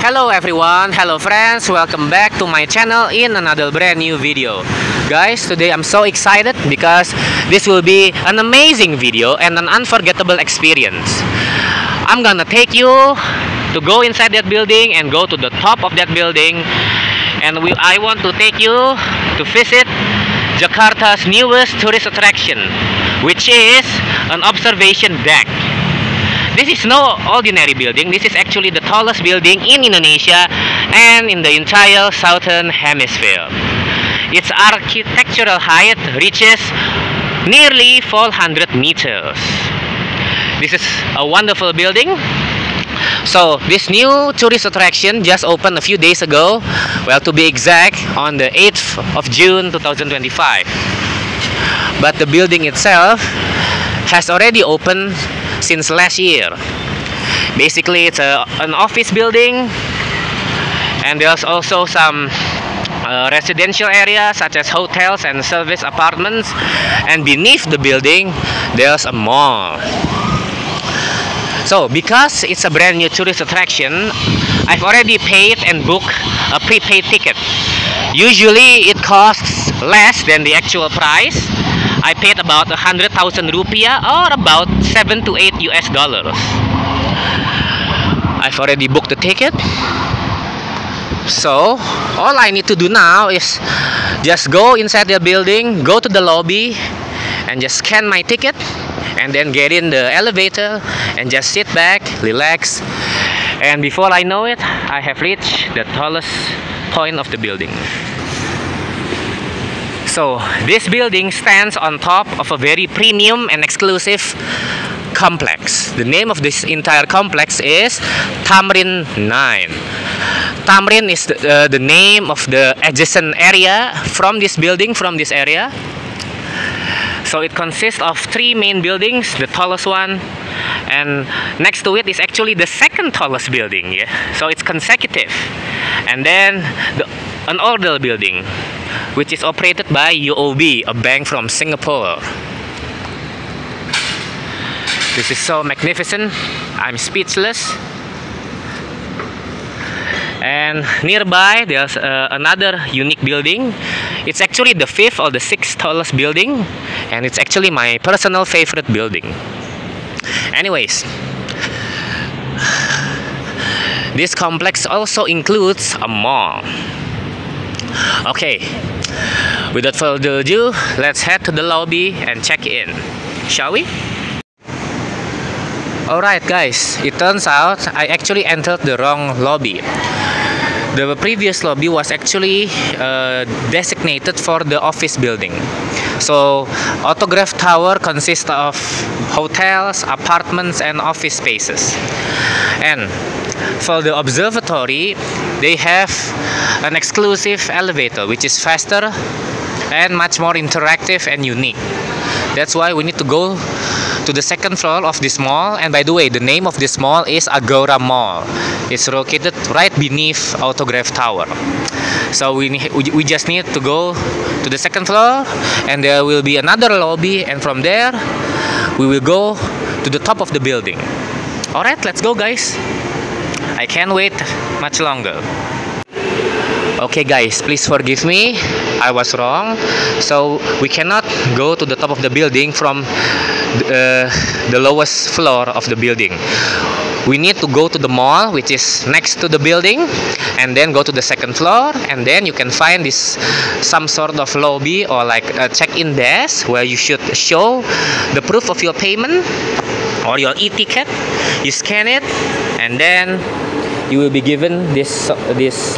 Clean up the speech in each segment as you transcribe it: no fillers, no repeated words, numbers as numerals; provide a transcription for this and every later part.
Hello everyone, hello friends, welcome back to my channel in another brand new video. Guys, today I'm so excited because this will be an amazing video and an unforgettable experience. I'm gonna take you to go inside that building and go to the top of that building, and I want to take you to visit Jakarta's newest tourist attraction, which is an observation deck. This is no ordinary building. This is actually the tallest building in Indonesia and in the entire southern hemisphere. Its architectural height reaches nearly 400 meters. This is a wonderful building. So this new tourist attraction just opened a few days ago, well, to be exact, on the 8th of June 2025. But the building itself has already opened since last year. Basically, it's an office building, and there's also some residential areas such as hotels and service apartments, and beneath the building there's a mall. So because it's a brand new tourist attraction, I've already paid and booked a prepaid ticket. Usually it costs less than the actual price. I paid about 100,000 rupiah, or about 7 to 8 US dollars. I've already booked the ticket. So all I need to do now is just go inside the building, go to the lobby, and just scan my ticket, and then get in the elevator and just sit back, relax, and before I know it, I have reached the tallest point of the building. So this building stands on top of a very premium and exclusive complex. The name of this entire complex is Tamrin 9. Tamrin is the name of the adjacent area from this building, from this area. So it consists of 3 main buildings, the tallest one, and next to it is actually the second tallest building. Yeah? So it's consecutive. And then an older building, which is operated by UOB, a bank from Singapore. This is so magnificent, I'm speechless. And nearby there's another unique building. It's actually the 5th or the 6th tallest building, and it's actually my personal favorite building. Anyways, this complex also includes a mall. Okay, without further ado, let's head to the lobby and check in, shall we? Alright guys, it turns out I actually entered the wrong lobby. The previous lobby was actually designated for the office building. So Autograph Tower consists of hotels, apartments, and office spaces. And for the observatory, they have an exclusive elevator which is faster and much more interactive and unique. That's why we need to go to the second floor of this mall. And by the way, the name of this mall is Agora Mall. It's located right beneath Autograph Tower. So we just need to go to the second floor, and there will be another lobby, and from there we will go to the top of the building. Alright, let's go guys. I can't wait much longer. Okay guys, please forgive me, I was wrong. So we cannot go to the top of the building from the lowest floor of the building. We need to go to the mall, which is next to the building, and then go to the second floor, and then you can find this some sort of lobby or like a check-in desk where you should show the proof of your payment or your e-ticket. You scan it, and then you will be given this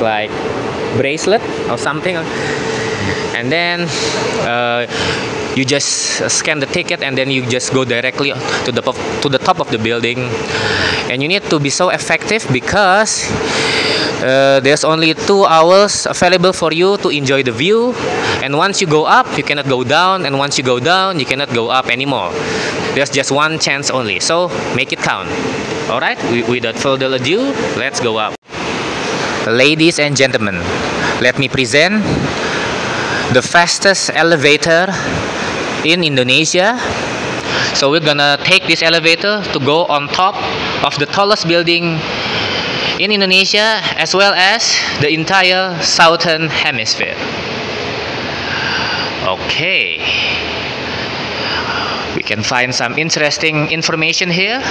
like bracelet or something, and then you just scan the ticket, and then you just go directly to the top of the building. And you need to be so effective because there's only 2 hours available for you to enjoy the view, and once you go up you cannot go down, and once you go down you cannot go up anymore. There's just one chance only, so make it count. Alright, without further ado, let's go up. Ladies and gentlemen, let me present the fastest elevator in Indonesia. So we're gonna take this elevator to go on top of the tallest building in Indonesia as well as the entire southern hemisphere. Okay, we can find some interesting information here.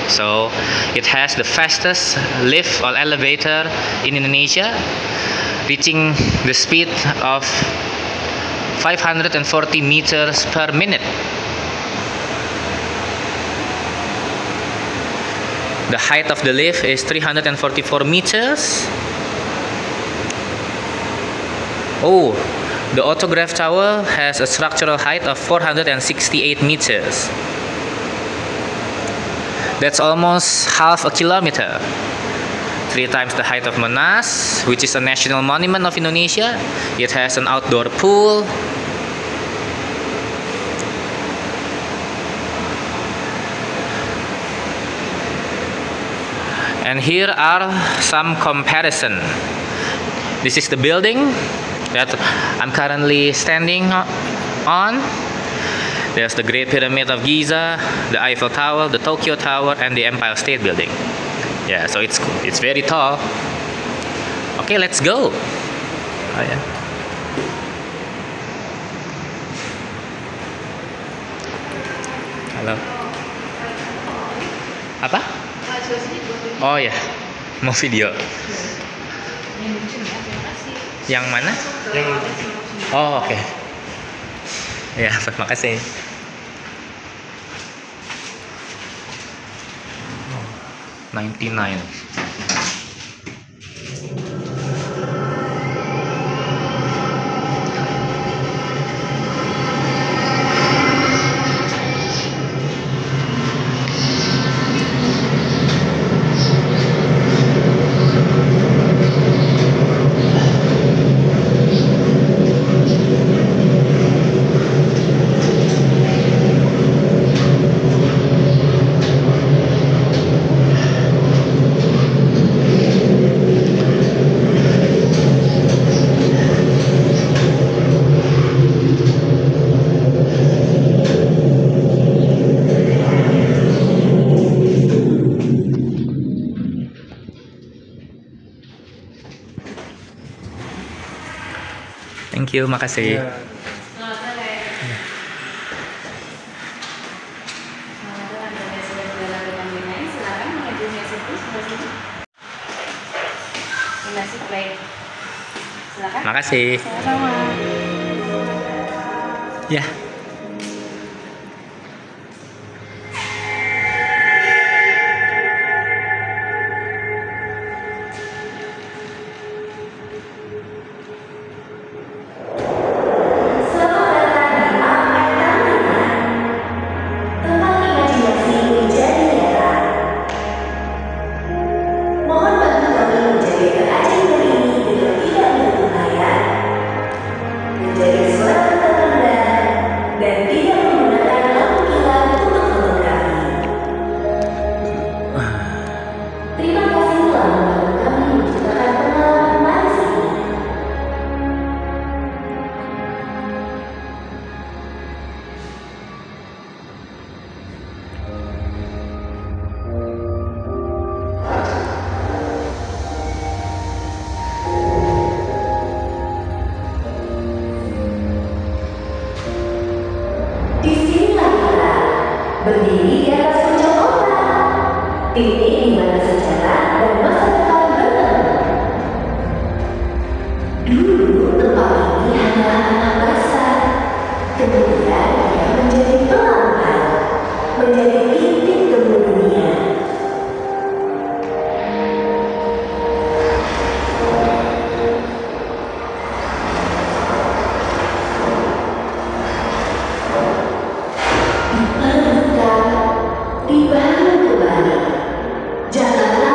So it has the fastest lift or elevator in Indonesia, reaching the speed of 540 meters per minute. The height of the lift is 344 meters. Oh, the Autograph Tower has a structural height of 468 meters. That's almost half a kilometer. 3 times the height of Monas, which is a national monument of Indonesia. It has an outdoor pool. And here are some comparison. This is the building that I'm currently standing on. There's the Great Pyramid of Giza, the Eiffel Tower, the Tokyo Tower, and the Empire State Building. Yeah, so it's very tall. Okay, let's go. Oh, yeah. Halo. Apa? Oh ya, mau video. Yang mana? Yang. Oh, oke. Ya, makasih. Oh, 99. Thank you, makasih. Yeah. Makasih. Sama-sama. Ya. Berdiri di atas puncak kota, titik di mana sejarah dan masa depan bertemu. Dulu tempat ini hanyalah tanah basah, kemudian ia menjadi pelabuhan, menjadi titik temu dunia. Dibangun kembali, Jakarta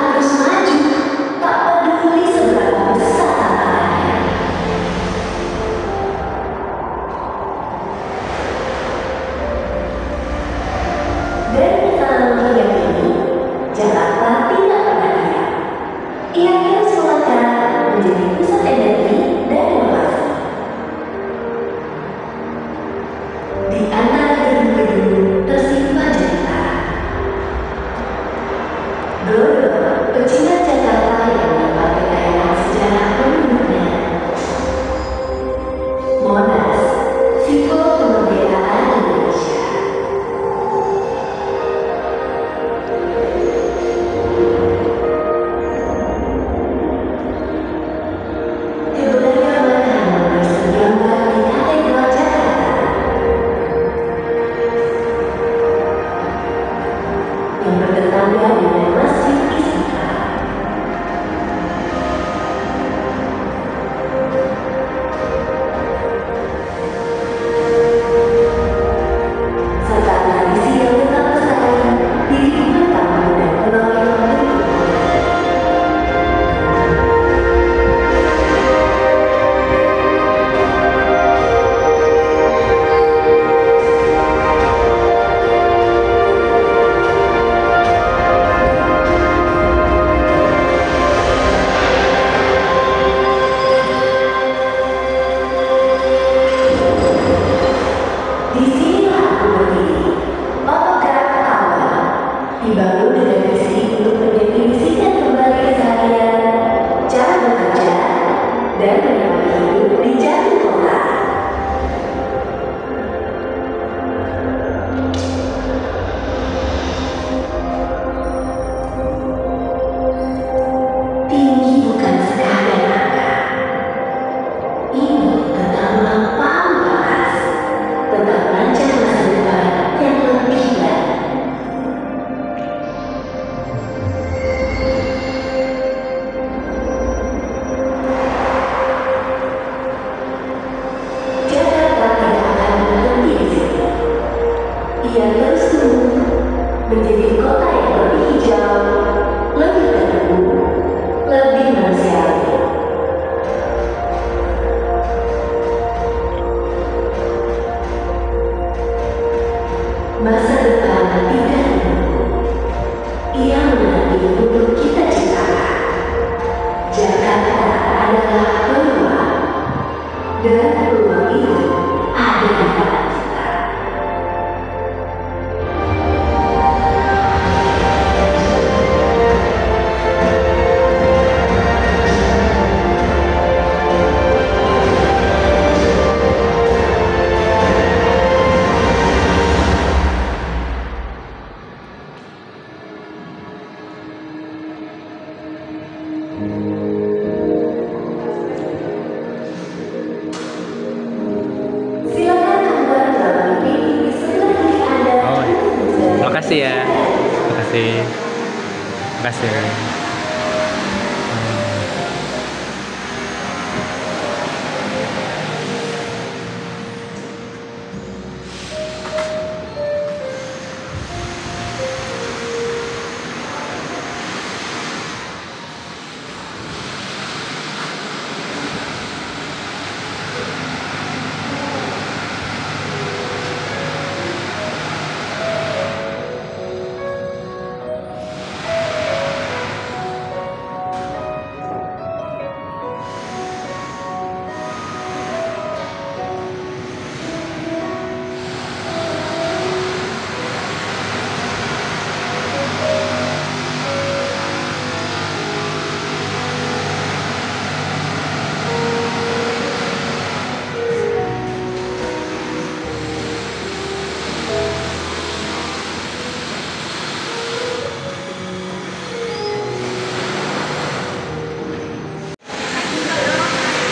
Silakan keluar melalui pintu di sebelah kiri Anda. Oh, makasih ya. Makasih. Makasih.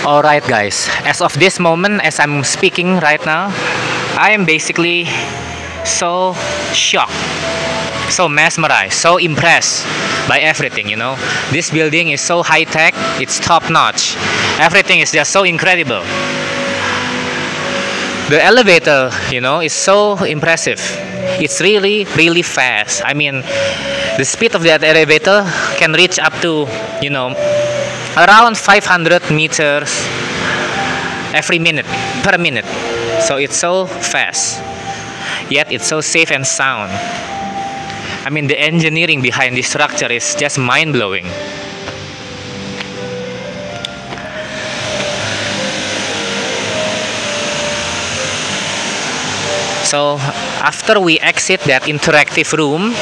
Alright guys, as of this moment, as I'm speaking right now, I am basically so shocked, so mesmerized, so impressed by everything, you know. This building is so high tech, it's top notch. Everything is just so incredible. The elevator, you know, is so impressive. It's really, really fast. I mean, the speed of that elevator can reach up to, you know, around 500 meters per minute. So it's so fast, yet it's so safe and sound. I mean, the engineering behind this structure is just mind-blowing. So after we exit that interactive room,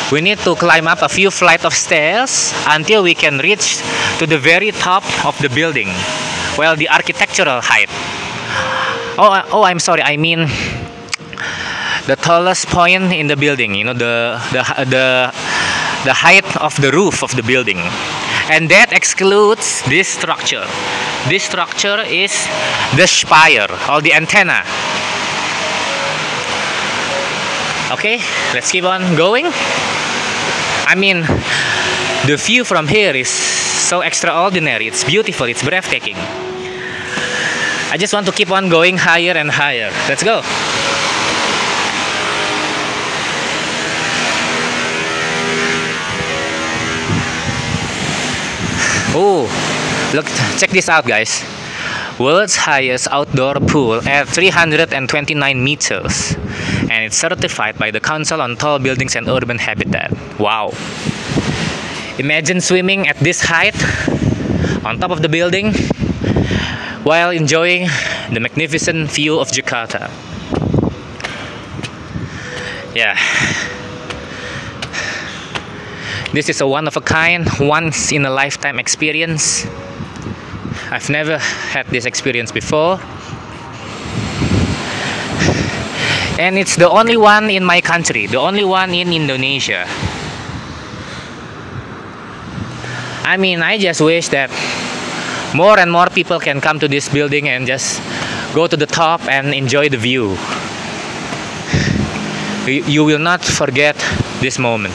we need to climb up a few flights of stairs until we can reach to the very top of the building. Well, the architectural height. Oh, I'm sorry. I mean the tallest point in the building. You know, the height of the roof of the building, and that excludes this structure. This structure is the spire or the antenna. Okay, let's keep on going. I mean, the view from here is so extraordinary. It's beautiful. It's breathtaking. I just want to keep on going higher and higher. Let's go. Oh, look, check this out, guys. World's highest outdoor pool at 329 meters, and it's certified by the Council on Tall Buildings and Urban Habitat. Wow. Imagine swimming at this height on top of the building while enjoying the magnificent view of Jakarta. Yeah. This is a one-of-a-kind, once-in-a-lifetime experience. I've never had this experience before. And it's the only one in my country, the only one in Indonesia. I mean, I just wish that more and more people can come to this building and just go to the top and enjoy the view. You will not forget this moment.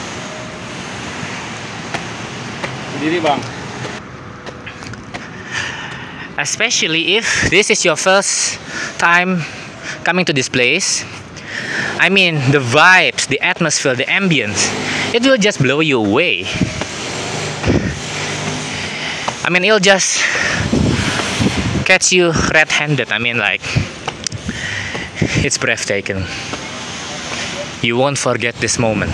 Sendiri bang. Especially if this is your first time coming to this place. I mean, the vibes, the atmosphere, the ambience, it will just blow you away. I mean, it'll just catch you red-handed. I mean, like, it's breathtaking. You won't forget this moment.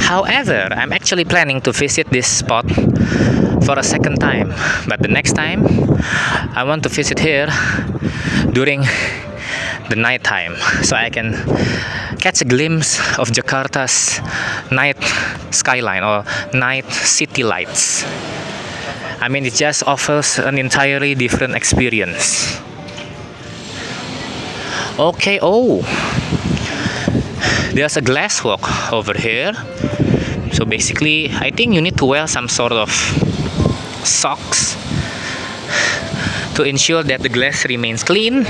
However, I'm actually planning to visit this spot for a second time, but the next time I want to visit here during the night time, so I can catch a glimpse of Jakarta's night skyline or night city lights. I mean, it just offers an entirely different experience. Okay, oh, there's a glass walk over here. So basically, I think you need to wear some sort of socks to ensure that the glass remains clean,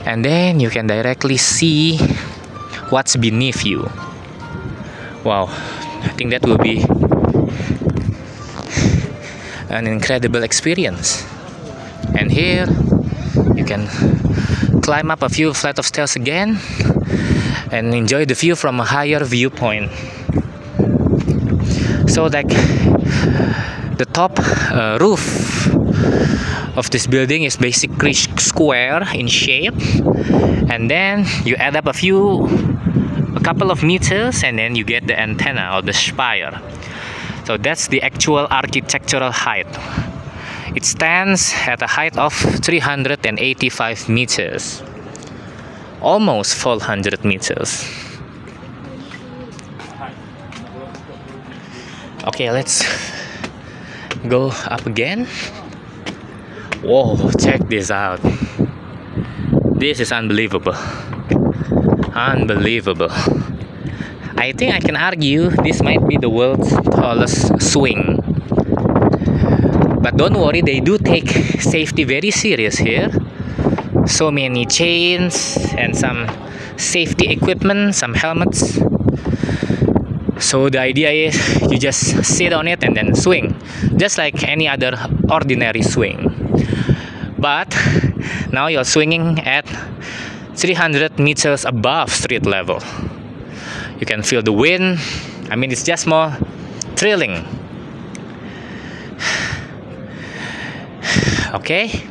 and then you can directly see what's beneath you. Wow, I think that will be an incredible experience. And here you can climb up a few flight of stairs again and enjoy the view from a higher viewpoint. So like the top roof of this building is basically square in shape, and then you add up a couple of meters, and then you get the antenna or the spire. So that's the actual architectural height. It stands at a height of 385 meters, almost 400 meters. Okay, let's go up again. Whoa, check this out. This is unbelievable. Unbelievable. I think I can argue this might be the world's tallest swing. But don't worry, they do take safety very serious here. So many chains and some safety equipment, some helmets. So the idea is you just sit on it and then swing, just like any other ordinary swing. But now you're swinging at 300 meters above street level. You can feel the wind. I mean, it's just more thrilling. Okay,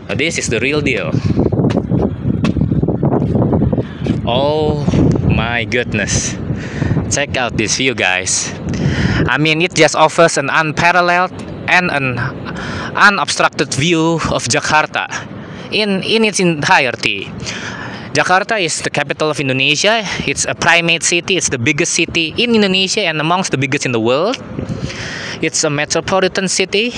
now this is the real deal. Oh my goodness, check out this view, guys. I mean, it just offers an unparalleled and an unobstructed view of Jakarta in its entirety. Jakarta is the capital of Indonesia. It's a primate city. It's the biggest city in Indonesia and amongst the biggest in the world. It's a metropolitan city.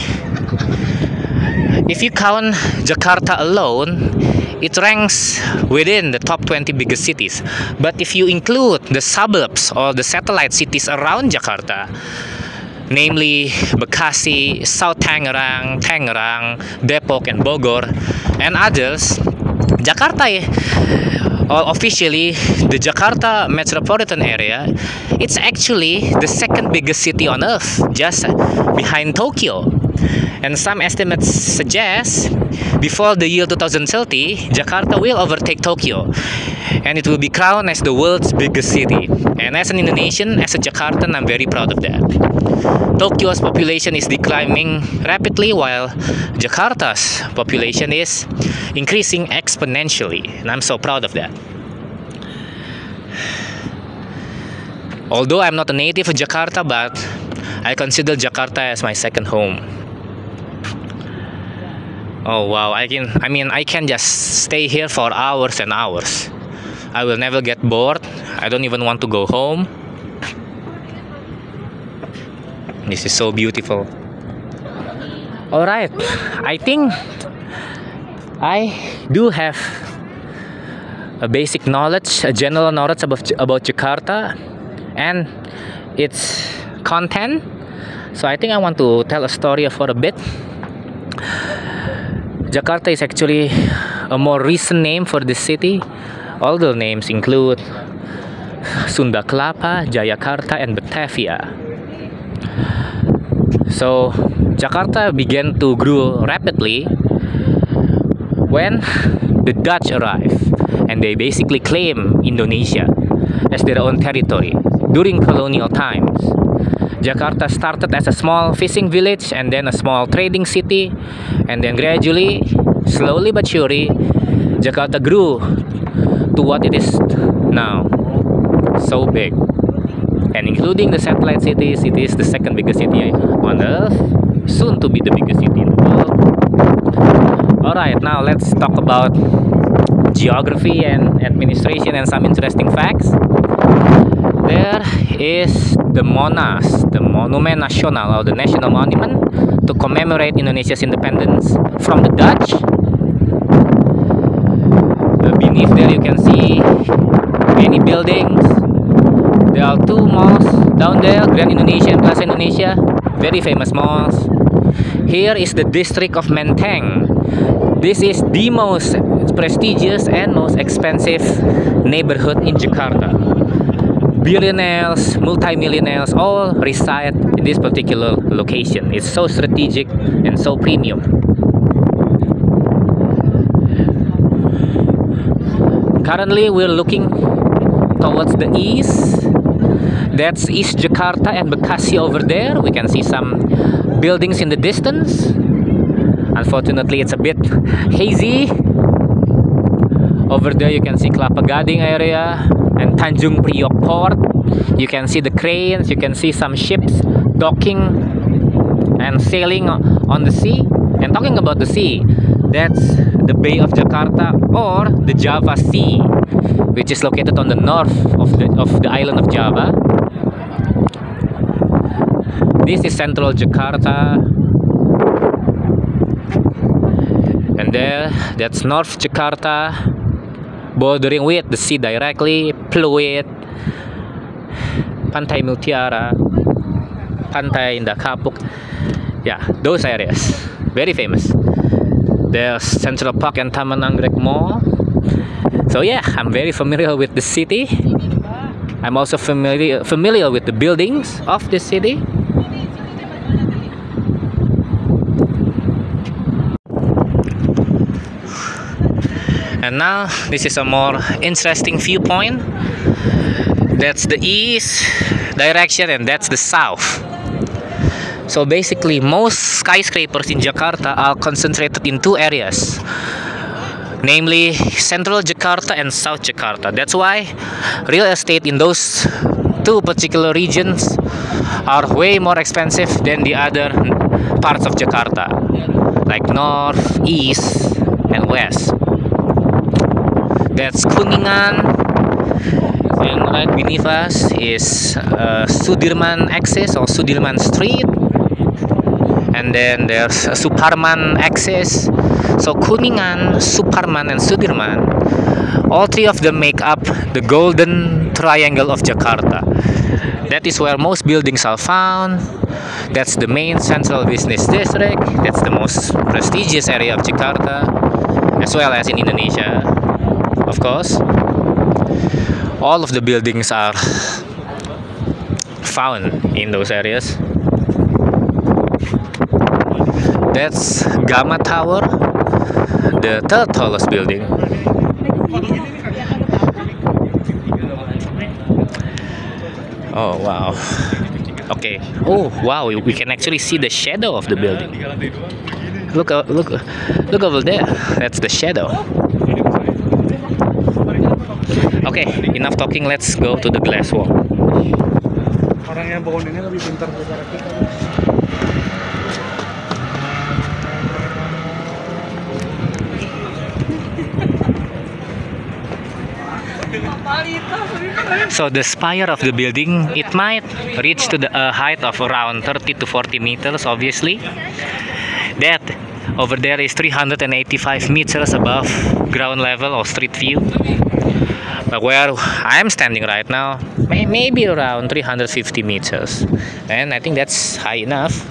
If you count Jakarta alone, it ranks within the top 20 biggest cities. But if you include the suburbs or the satellite cities around Jakarta, namely Bekasi, South Tangerang, Depok, and Bogor, and others, Jakarta, or officially the Jakarta metropolitan area, it's actually the second biggest city on earth, just behind Tokyo. And some estimates suggest before the year 2030, Jakarta will overtake Tokyo, and it will be crowned as the world's biggest city. And as an Indonesian, as a Jakartan, I'm very proud of that. Tokyo's population is declining rapidly, while Jakarta's population is increasing exponentially, and I'm so proud of that. Although I'm not a native of Jakarta, but I consider Jakarta as my second home. Oh wow, I can just stay here for hours and hours. I will never get bored. I don't even want to go home. This is so beautiful. Alright, I think I do have a basic knowledge, a general knowledge about Jakarta and its content. So I think I want to tell a story for a bit. Jakarta is actually a more recent name for this city. Older names include Sunda Kelapa, Jayakarta, and Batavia. So Jakarta began to grow rapidly when the Dutch arrived, and they basically claimed Indonesia as their own territory during colonial times. Jakarta started as a small fishing village and then a small trading city, and then gradually, slowly but surely, Jakarta grew to what it is now. So big. And including the satellite cities, it is the second biggest city on earth, soon to be the biggest city in the world. Alright, now let's talk about geography and administration and some interesting facts. There is the Monas, the Monument Nasional, or the National Monument to commemorate Indonesia's independence from the Dutch. Beneath there you can see many buildings. There are two malls down there, Grand Indonesia and Plaza Indonesia, very famous malls. Here is the district of Menteng. This is the most prestigious and most expensive neighborhood in Jakarta. Billionaires, multimillionaires all reside in this particular location. It's so strategic and so premium. Currently we're looking towards the east. That's East Jakarta and Bekasi over there. We can see some buildings in the distance. Unfortunately, it's a bit hazy. Over there you can see Kelapa Gading area and Tanjung Priok Port. You can see the cranes, you can see some ships docking and sailing on the sea. And talking about the sea, that's the Bay of Jakarta or the Java Sea, which is located on the north of the island of Java. This is central Jakarta, and there, that's North Jakarta, bordering with the sea directly, Pluit, Pantai Mutiara, Pantai Indah Kapuk. Yeah, those areas, very famous. There's Central Park and Taman Anggrek Mall. So yeah, I'm very familiar with the city. I'm also familiar with the buildings of the city. And now this is a more interesting viewpoint. That's the east direction and that's the south. So basically most skyscrapers in Jakarta are concentrated in two areas, namely Central Jakarta and South Jakarta. That's why real estate in those two particular regions are way more expensive than the other parts of Jakarta, like North, East, and West. That's Kuningan, and right beneath us is Sudirman Axis or Sudirman Street, and then there's Suparman Axis. So Kuningan, Suparman, and Sudirman, all three of them make up the golden triangle of Jakarta. That is where most buildings are found. That's the main central business district. That's the most prestigious area of Jakarta, as well as in Indonesia, of course. All of the buildings are found in those areas. That's Gama Tower, the third tallest building. Oh wow. Okay. Oh wow, we can actually see the shadow of the building. Look over there. That's the shadow. Okay, enough talking. Let's go to the glass wall. Orang yang bangun ini lebih pintar daripada kita. So the spire of the building, it might reach to the height of around 30 to 40 meters, obviously. That over there is 385 meters above ground level or street view. But where I'm standing right now, maybe around 350 meters. And I think that's high enough,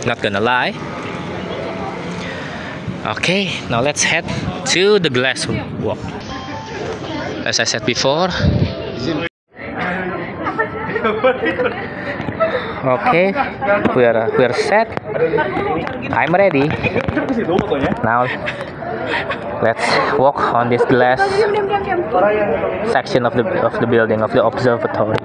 not gonna lie. Okay, now let's head to the glass walk. As I said before. Okay, we are set. I'm ready. Now let's walk on this glass section of the building, of the observatory.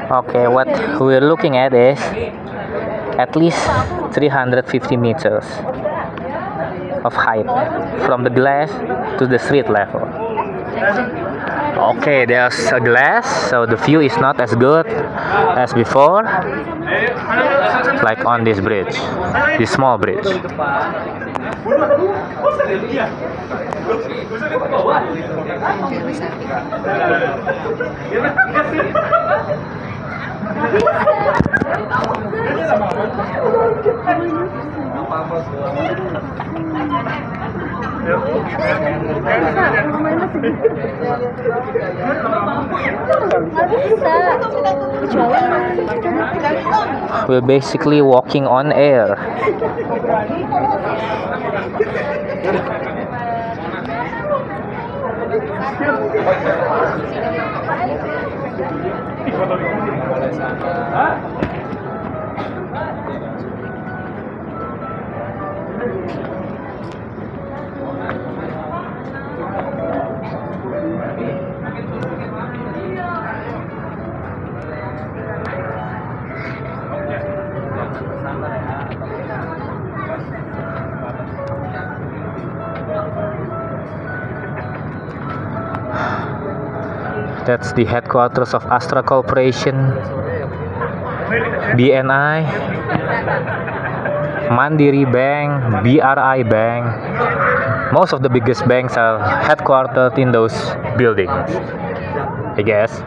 Okay, what we're looking at is at least 350 meters of height from the glass to the street level. Okay, there's a glass, so the view is not as good as before, like on this bridge, this small bridge. We're basically walking on air. That's the headquarters of Astra Corporation, BNI, Mandiri Bank, BRI Bank. Most of the biggest banks are headquartered in those buildings, I guess.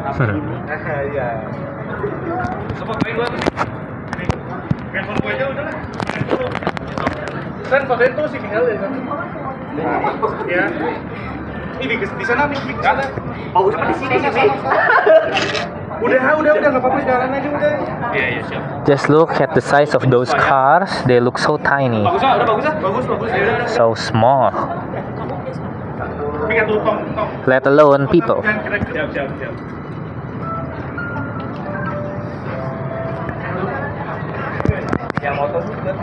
Kan fotoin tuh si Miguel ya kan? Ya. Ini di sana nih, di sana. Bagus apa di sini sih? Udah nggak apa-apa, jalan aja udah. Iya, iya, siap. Just look at the size of those cars. They look so tiny, Bagus ah, udah bagus ah, bagus. Ya udah. so small. Tapi kan tuh tong. Let alone people. Siap. Yang motor juga.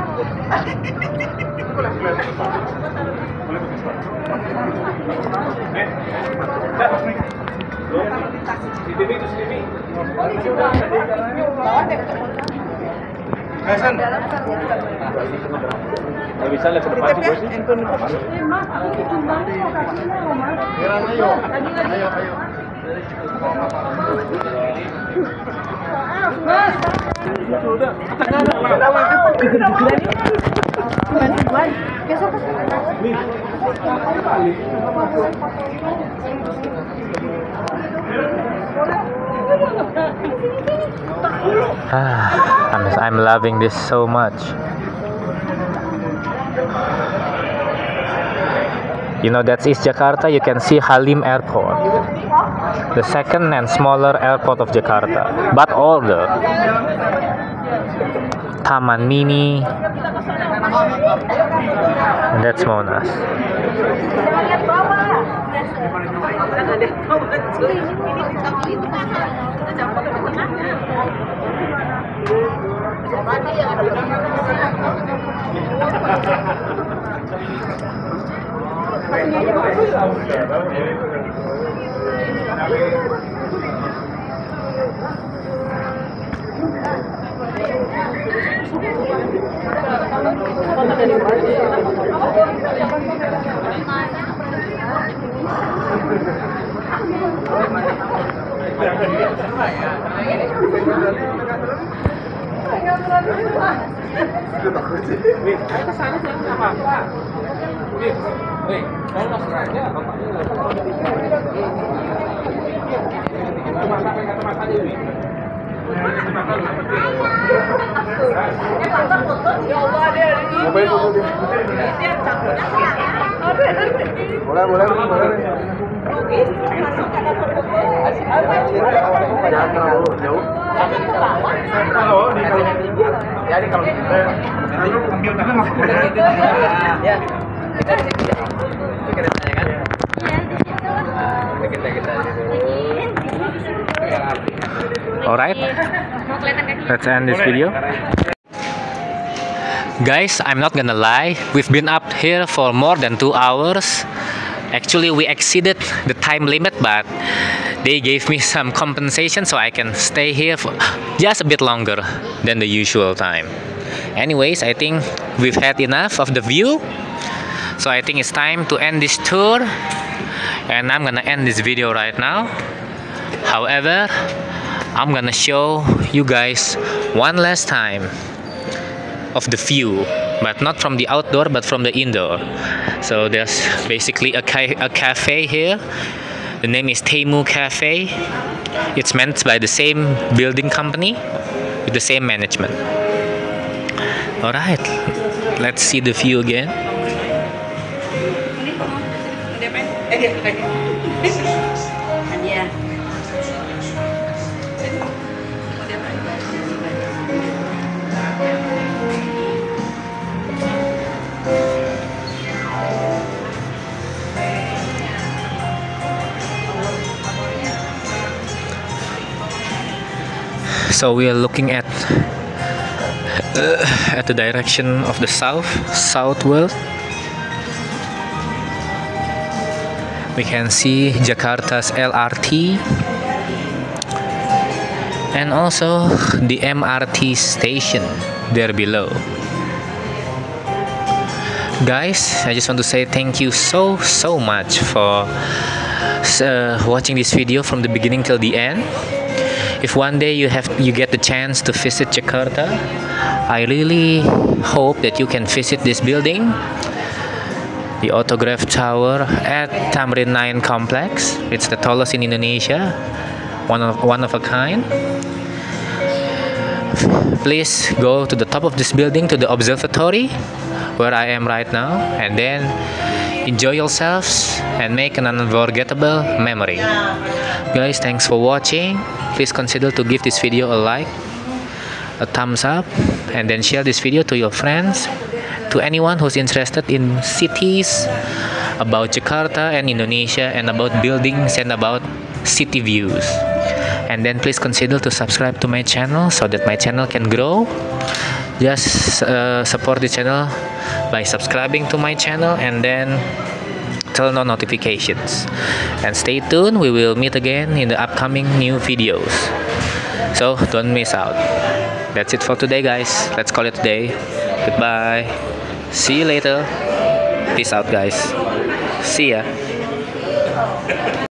Hasan. Nggak bisa lihat ke depan juga sih. Ayo. I'm loving this so much. You know, that's East Jakarta. You can see Halim Airport, the second and smaller airport of Jakarta, but older. Taman Mini, and that's Monas. Boleh. Jangan terlalu jauh. Jadi kalau ambil tangan masuk ke dalam. ya kita di situ ya. Itu kita tanya kan? Kita Alright, let's end this video. Guys, I'm not gonna lie, we've been up here for more than 2 hours. Actually, we exceeded the time limit, but they gave me some compensation so I can stay here for just a bit longer than the usual time. Anyways, I think we've had enough of the view, so I think it's time to end this tour, and I'm gonna end this video right now. However, I'm gonna show you guys one last time of the view, but not from the outdoor but from the indoor. So there's basically a cafe here. The name is Temu Cafe. It's managed by the same building company with the same management. Alright, let's see the view again. Hadiah. So we are looking at the direction of the southward. We can see Jakarta's LRT and also the MRT station there below. Guys, I just want to say thank you so much for watching this video from the beginning till the end. If one day you get the chance to visit Jakarta, I really hope that you can visit this building, the Autograph Tower at Tamrin 9 Complex. It's the tallest in Indonesia, one of a kind. Please go to the top of this building, to the observatory where I am right now, and then enjoy yourselves and make an unforgettable memory. Guys, thanks for watching. Please consider to give this video a like, a thumbs up, and then share this video to your friends, to anyone who's interested in cities, about Jakarta and Indonesia, and about buildings and about city views. And then please consider to subscribe to my channel so that my channel can grow. Just support the channel by subscribing to my channel and then turn on notifications. And stay tuned, we will meet again in the upcoming new videos. So don't miss out. That's it for today, guys. Let's call it a day. Goodbye. See you later. Peace out, guys. See ya.